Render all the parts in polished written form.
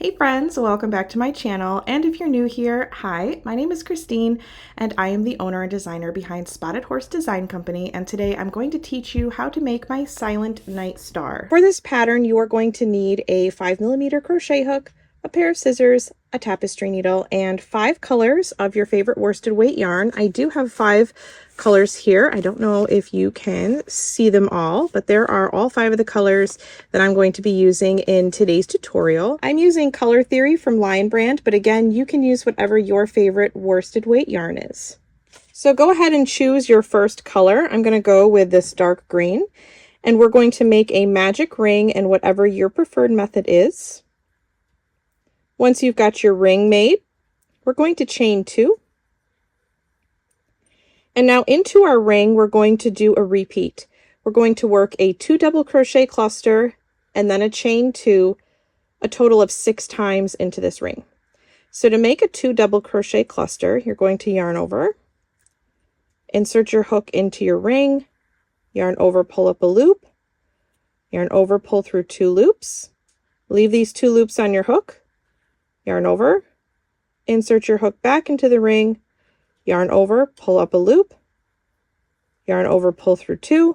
Hey friends, welcome back to my channel, and if you're new here, hi, my name is Christine and I am the owner and designer behind Spotted Horse Design Company, and today I'm going to teach you how to make my silent night star. For this pattern, you are going to need a 5mm crochet hook, a pair of scissors, a tapestry needle, and 5 colors of your favorite worsted weight yarn. I do have 5 colors here. I don't know if you can see them all, but there are all 5 of the colors that I'm going to be using in today's tutorial. I'm using Color Theory from Lion Brand, but again, you can use whatever your favorite worsted weight yarn is. So go ahead and choose your first color. I'm going to go with this dark green, and we're going to make a magic ring in whatever your preferred method is. Once you've got your ring made, we're going to chain 2. And now into our ring, we're going to do a repeat. We're going to work a 2 double crochet cluster and then a chain 2, a total of 6 times into this ring. So to make a 2 double crochet cluster, you're going to yarn over, insert your hook into your ring, yarn over, pull up a loop, yarn over, pull through 2 loops, leave these 2 loops on your hook, yarn over, insert your hook back into the ring, yarn over, pull up a loop, yarn over, pull through 2,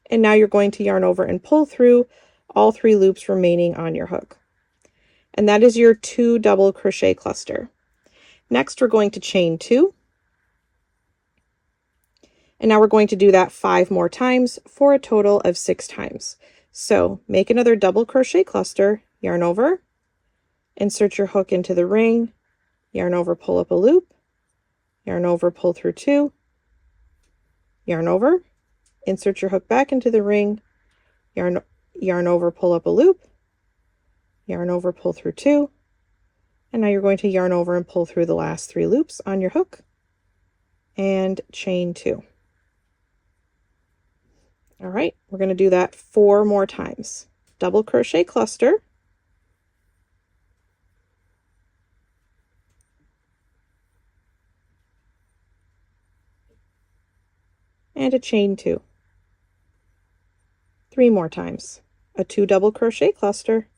and now you're going to yarn over and pull through all 3 loops remaining on your hook. And that is your 2 double crochet cluster. Next, we're going to chain 2. And now we're going to do that 5 more times for a total of 6 times. So make another double crochet cluster, yarn over, insert your hook into the ring, yarn over, pull up a loop, yarn over, pull through 2, yarn over, insert your hook back into the ring, yarn over, pull up a loop, yarn over, pull through 2, and now you're going to yarn over and pull through the last 3 loops on your hook, and chain 2. All right, we're going to do that 4 more times. Double crochet cluster, and a chain 2. 3 more times. A 2 double crochet cluster,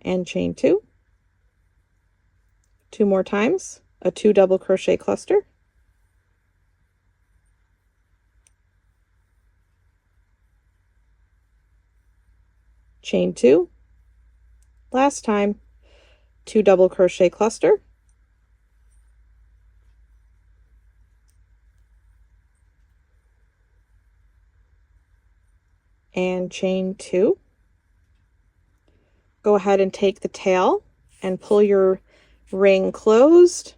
and chain 2. 2 more times. A 2 double crochet cluster, chain 2. Last time, 2 double crochet cluster, and chain 2. Go ahead and take the tail and pull your ring closed.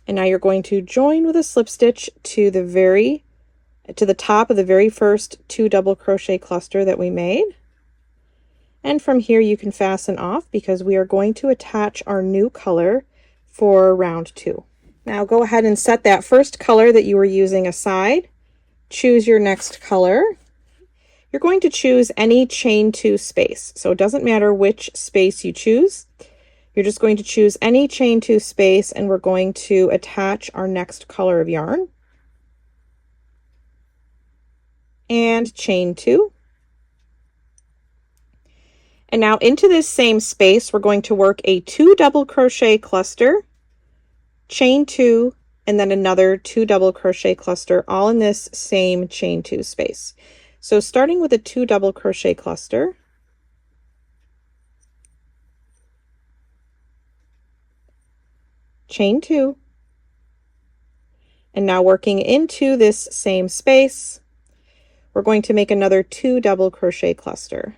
And now you're going to join with a slip stitch to the top of the very first 2 double crochet cluster that we made. And from here you can fasten off because we are going to attach our new color for round 2. Now go ahead and set that first color that you were using aside. Choose your next color. You're going to choose any chain 2 space. So it doesn't matter which space you choose. You're just going to choose any chain 2 space, and we're going to attach our next color of yarn. And chain 2. And now into this same space, we're going to work a 2 double crochet cluster, chain 2, and then another 2 double crochet cluster, all in this same chain 2 space. So starting with a 2 double crochet cluster, chain 2, and now working into this same space, we're going to make another 2 double crochet cluster.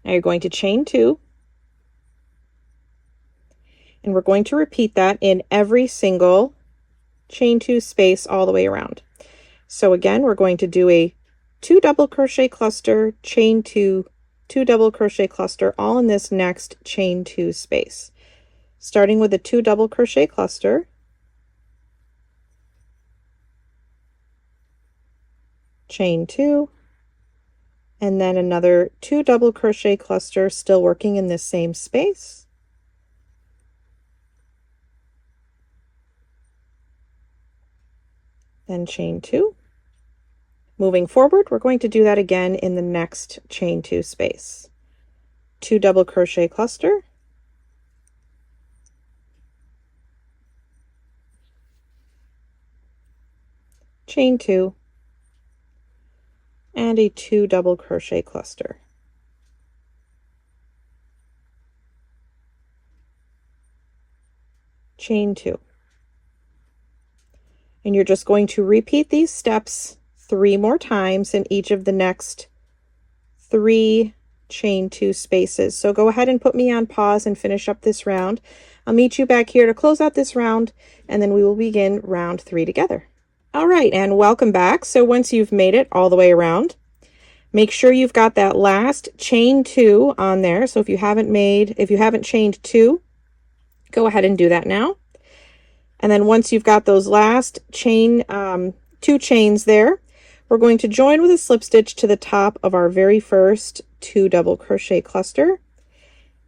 Now you're going to chain 2, and we're going to repeat that in every single chain 2 space all the way around. So again, we're going to do a 2 double crochet cluster, chain 2, 2 double crochet cluster, all in this next chain 2 space. Starting with a 2 double crochet cluster, chain 2, and then another 2 double crochet cluster, still working in this same space, then chain 2. Moving forward, we're going to do that again in the next chain 2 space. 2 double crochet cluster, chain 2, and a 2 double crochet cluster. Chain 2. And you're just going to repeat these steps 3 more times in each of the next 3 chain 2 spaces. So go ahead and put me on pause and finish up this round. I'll meet you back here to close out this round, and then we will begin round 3 together. All right, and welcome back. So once you've made it all the way around, make sure you've got that last chain 2 on there. So if you haven't chained 2, go ahead and do that now. And then once you've got those last 2 chains there, we're going to join with a slip stitch to the top of our very first 2 double crochet cluster.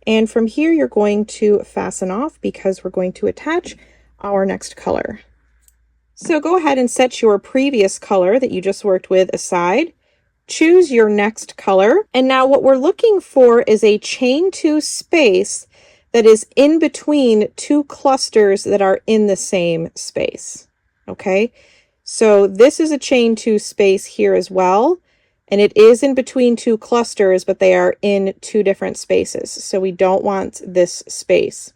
And from here, you're going to fasten off because we're going to attach our next color. So go ahead and set your previous color that you just worked with aside. Choose your next color. And now what we're looking for is a chain 2 space that is in between 2 clusters that are in the same space. Okay, so this is a chain 2 space here as well, and it is in between 2 clusters, but they are in 2 different spaces, so we don't want this space.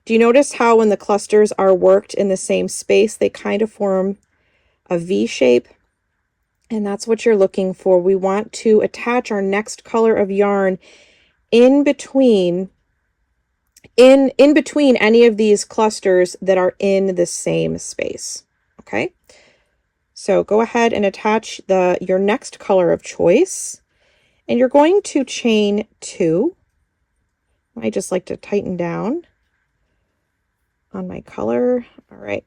Do you notice how when the clusters are worked in the same space, they kind of form a V shape? And that's what you're looking for. We want to attach our next color of yarn in between any of these clusters that are in the same space. Okay, so go ahead and attach your next color of choice, and you're going to chain 2. I just like to tighten down on my color. All right,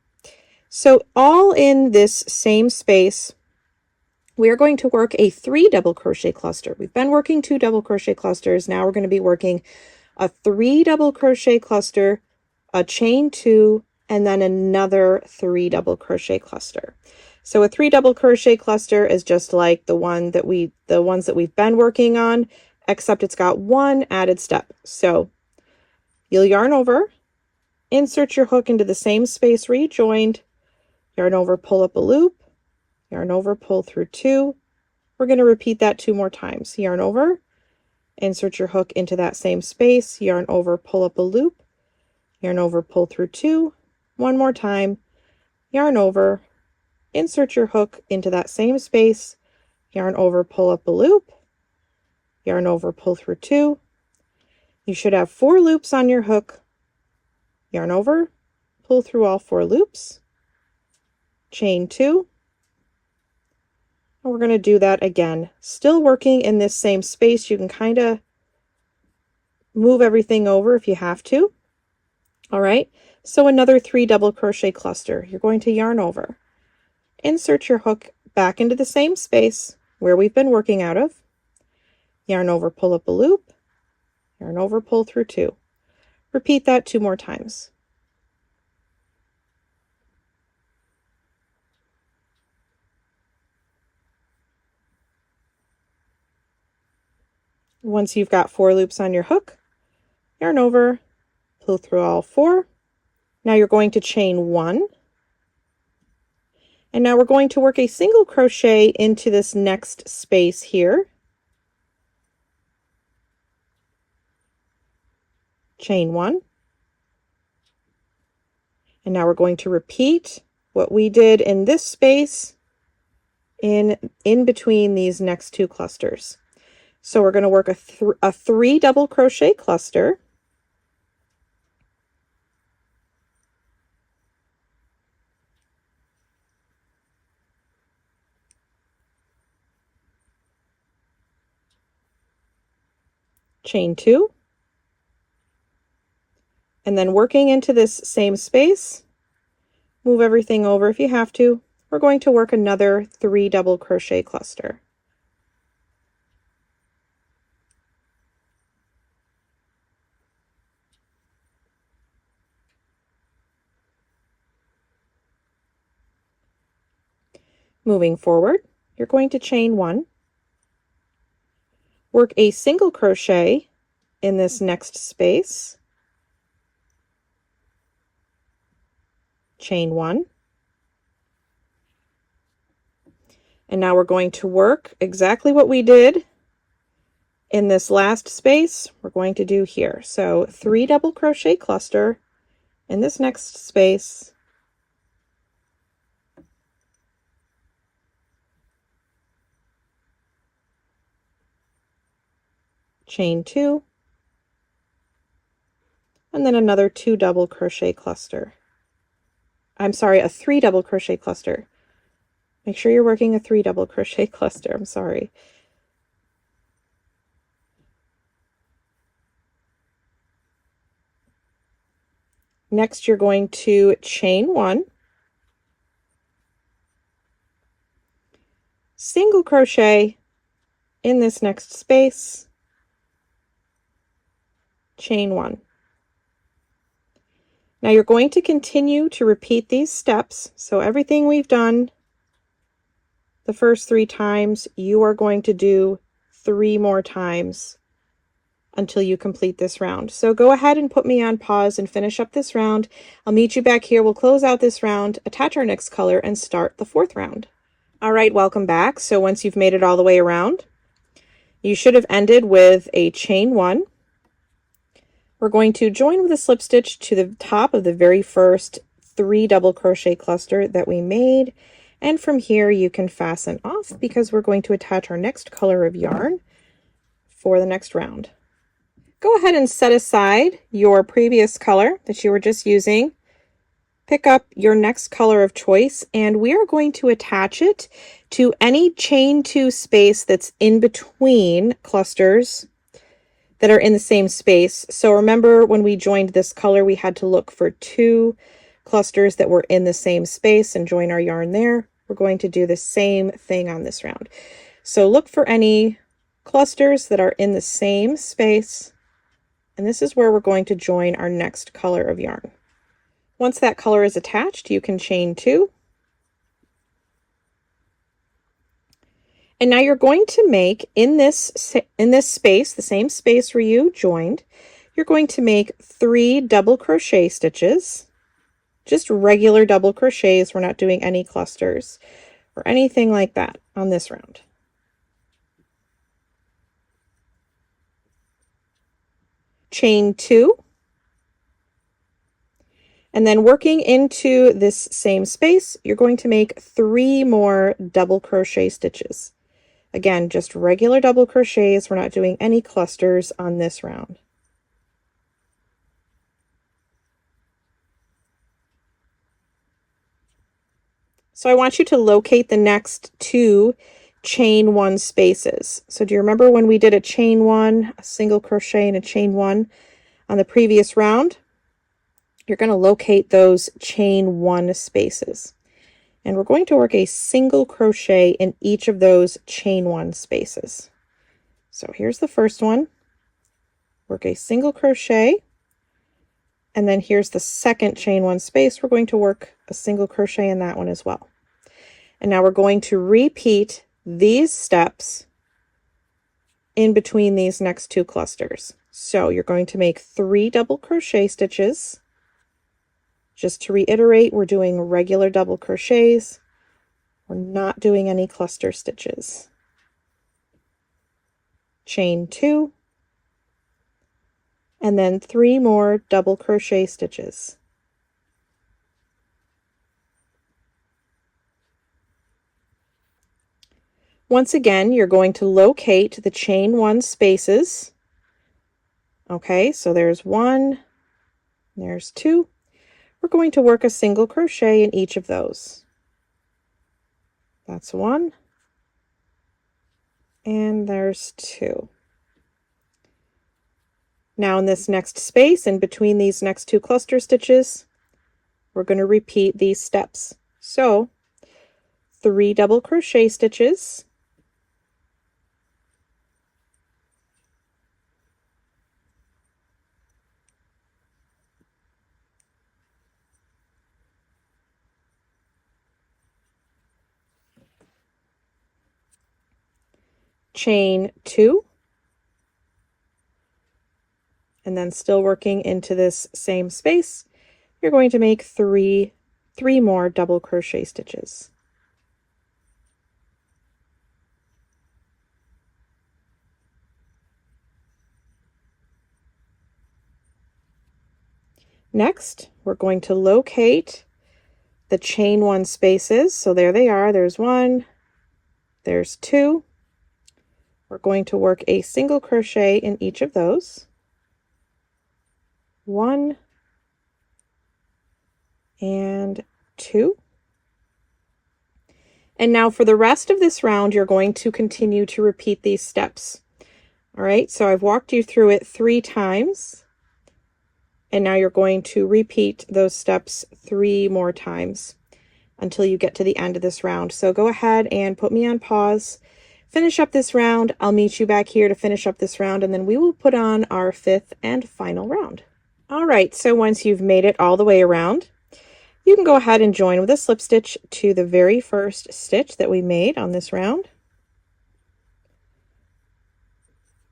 so all in this same space, we are going to work a 3 double crochet cluster. We've been working 2 double crochet clusters. Now we're going to be working a 3 double crochet cluster, a chain 2, and then another 3 double crochet cluster. So a 3 double crochet cluster is just like the ones that we've been working on, except it's got one added step. So you'll yarn over, insert your hook into the same space where you joined, yarn over, pull up a loop, yarn over, pull through 2. We're going to repeat that 2 more times. Yarn over, insert your hook into that same space, yarn over, pull up a loop, yarn over, pull through 2. One more time, yarn over, insert your hook into that same space, yarn over, pull up a loop, yarn over, pull through 2. You should have 4 loops on your hook. Yarn over, pull through all 4 loops, chain 2. And we're going to do that again. Still working in this same space. You can kind of move everything over if you have to. All right, so another 3 double crochet cluster. You're going to yarn over, insert your hook back into the same space where we've been working out of, yarn over, pull up a loop, yarn over, pull through 2. Repeat that 2 more times. Once you've got 4 loops on your hook, yarn over, pull through all 4. Now you're going to chain 1. And now we're going to work a single crochet into this next space here. Chain 1. And now we're going to repeat what we did in this space in between these next 2 clusters. So we're going to work a 3 double crochet cluster. Chain 2. And then working into this same space, move everything over if you have to. We're going to work another 3 double crochet cluster. Moving forward, you're going to chain 1, work a single crochet in this next space, chain 1, and now we're going to work exactly what we did in this last space. We're going to do here. So 3 double crochet cluster in this next space, chain 2, and then another 2 double crochet cluster. I'm sorry, a 3 double crochet cluster. Make sure you're working a 3 double crochet cluster. I'm sorry. Next, you're going to chain 1, single crochet in this next space, chain 1. Now you're going to continue to repeat these steps. So everything we've done the first 3 times, you are going to do 3 more times until you complete this round. So go ahead and put me on pause and finish up this round. I'll meet you back here. We'll close out this round, attach our next color, and start the 4th round. All right, welcome back. So once you've made it all the way around, you should have ended with a chain 1. We're going to join with a slip stitch to the top of the very first 3 double crochet cluster that we made. And from here you can fasten off because we're going to attach our next color of yarn for the next round. Go ahead and set aside your previous color that you were just using. Pick up your next color of choice, and we are going to attach it to any chain 2 space that's in between clusters that are in the same space. So remember, when we joined this color, we had to look for 2 clusters that were in the same space and join our yarn there. We're going to do the same thing on this round. So look for any clusters that are in the same space, and this is where we're going to join our next color of yarn. Once that color is attached, you can chain 2. And now you're going to make in this space, the same space where you joined, you're going to make 3 double crochet stitches, just regular double crochets. We're not doing any clusters or anything like that on this round. Chain 2, and then working into this same space, you're going to make 3 more double crochet stitches. Again, just regular double crochets. We're not doing any clusters on this round. So I want you to locate the next 2 chain 1 spaces. So do you remember when we did a chain 1, a single crochet and a chain 1 on the previous round? You're going to locate those chain 1 spaces. And we're going to work a single crochet in each of those chain 1 spaces. So here's the first one. Work a single crochet, and then here's the second chain 1 space. We're going to work a single crochet in that one as well. And now we're going to repeat these steps in between these next 2 clusters. So you're going to make 3 double crochet stitches. Just to reiterate, we're doing regular double crochets. We're not doing any cluster stitches. Chain 2, and then 3 more double crochet stitches. Once again, you're going to locate the chain 1 spaces. Okay, so there's 1, there's 2. We're going to work a single crochet in each of those. That's 1, and there's 2. Now in this next space, in between these next 2 cluster stitches, we're going to repeat these steps. So 3 double crochet stitches, chain 2, and then still working into this same space, you're going to make three more double crochet stitches. Next, we're going to locate the chain 1 spaces. So there they are. There's 1, there's 2. We're going to work a single crochet in each of those. 1 and 2. And now for the rest of this round, you're going to continue to repeat these steps. All right, so I've walked you through it 3 times. And now you're going to repeat those steps 3 more times until you get to the end of this round. So go ahead and put me on pause, finish up this round. I'll meet you back here to finish up this round, and then we will put on our 5th and final round. All right, so once you've made it all the way around, you can go ahead and join with a slip stitch to the very first stitch that we made on this round.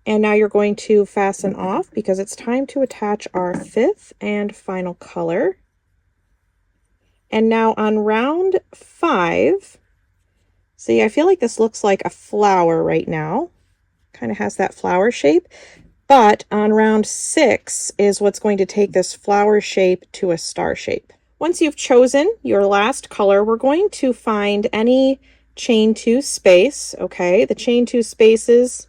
And now you're going to fasten off because it's time to attach our 5th and final color. And now on round 5, see, I feel like this looks like a flower right now. Kind of has that flower shape. But on round 6 is what's going to take this flower shape to a star shape. Once you've chosen your last color, we're going to find any chain 2 space, okay? The chain 2 spaces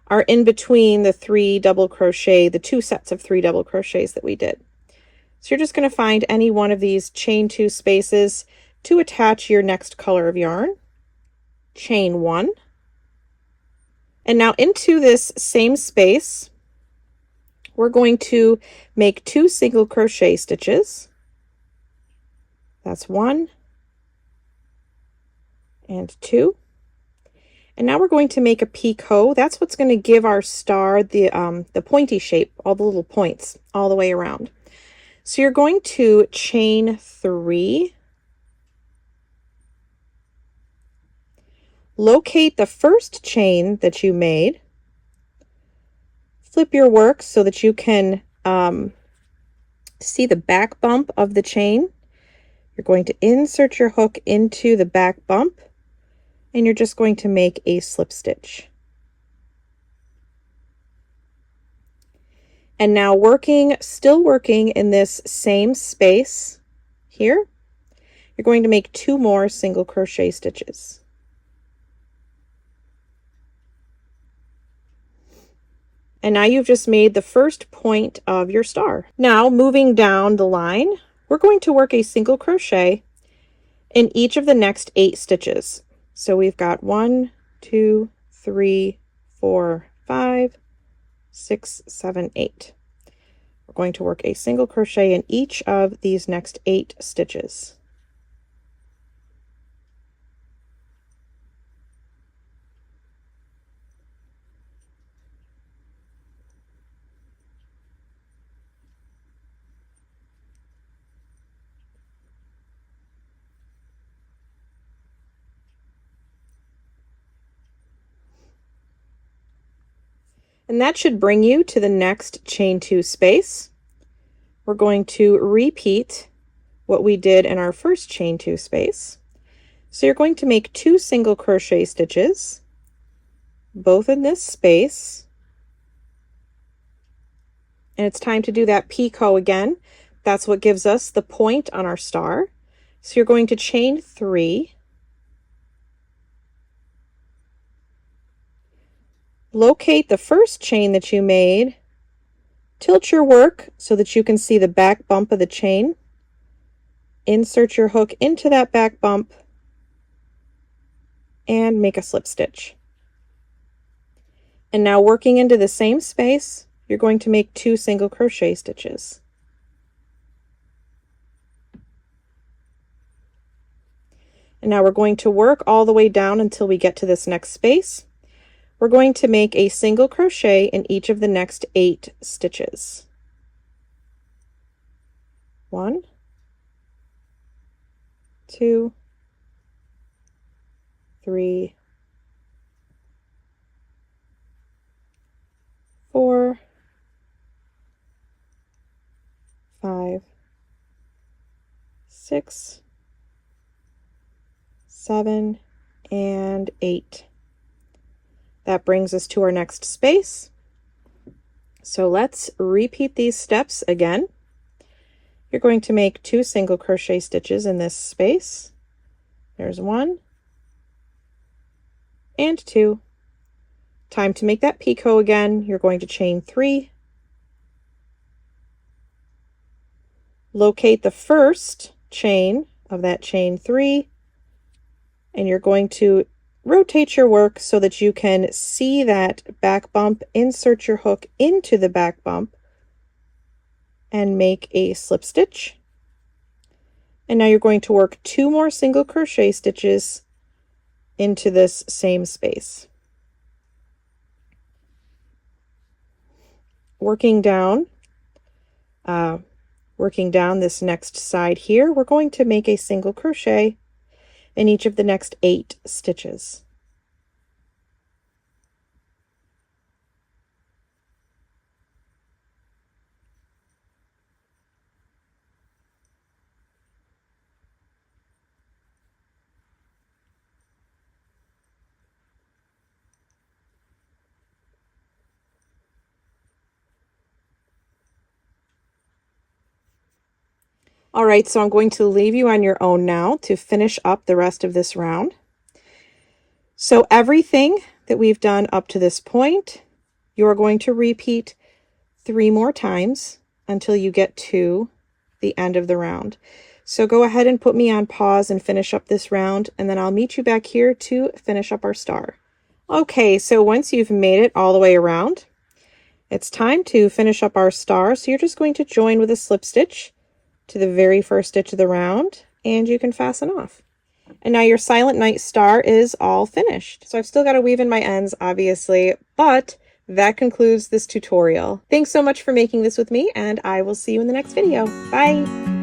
are in between the 3 double crochet, the 2 sets of 3 double crochets that we did. So you're just going to find any one of these chain 2 spaces to attach your next color of yarn. Chain 1. And now into this same space, we're going to make 2 single crochet stitches. That's 1 and 2. And now we're going to make a picot. That's what's going to give our star the pointy shape, all the little points all the way around. So you're going to chain 3, locate the first chain that you made, flip your work so that you can see the back bump of the chain. You're going to insert your hook into the back bump, and you're just going to make a slip stitch. And now still working in this same space here, you're going to make 2 more single crochet stitches. And now you've just made the first point of your star. Now moving down the line, we're going to work a single crochet in each of the next 8 stitches. So we've got 1, 2, 3, 4, 5, 6, 7, 8. We're going to work a single crochet in each of these next 8 stitches. And that should bring you to the next chain 2 space. We're going to repeat what we did in our first chain 2 space. So you're going to make 2 single crochet stitches, both in this space. And it's time to do that picot again. That's what gives us the point on our star. So you're going to chain 3, locate the first chain that you made, tilt your work so that you can see the back bump of the chain, insert your hook into that back bump, and make a slip stitch. And now working into the same space, you're going to make 2 single crochet stitches. And now we're going to work all the way down until we get to this next space. We're going to make a single crochet in each of the next 8 stitches. 1, 2, 3, 6, 7, and 8. That brings us to our next space. So let's repeat these steps again. You're going to make 2 single crochet stitches in this space. There's 1 and 2. Time to make that picot again. You're going to chain 3. Locate the first chain of that chain 3, and you're going to rotate your work so that you can see that back bump. Insert your hook into the back bump and make a slip stitch. And now you're going to work 2 more single crochet stitches into this same space. Working down this next side here, we're going to make a single crochet in each of the next 8 stitches. All right, so I'm going to leave you on your own now to finish up the rest of this round. So everything that we've done up to this point, you're going to repeat 3 more times until you get to the end of the round. So go ahead and put me on pause and finish up this round, and then I'll meet you back here to finish up our star. Okay, so once you've made it all the way around, it's time to finish up our star. So you're just going to join with a slip stitch to the very first stitch of the round, and you can fasten off. And now your Silent Night star is all finished. So I've still got to weave in my ends, obviously, but that concludes this tutorial. Thanks so much for making this with me, and I will see you in the next video. Bye!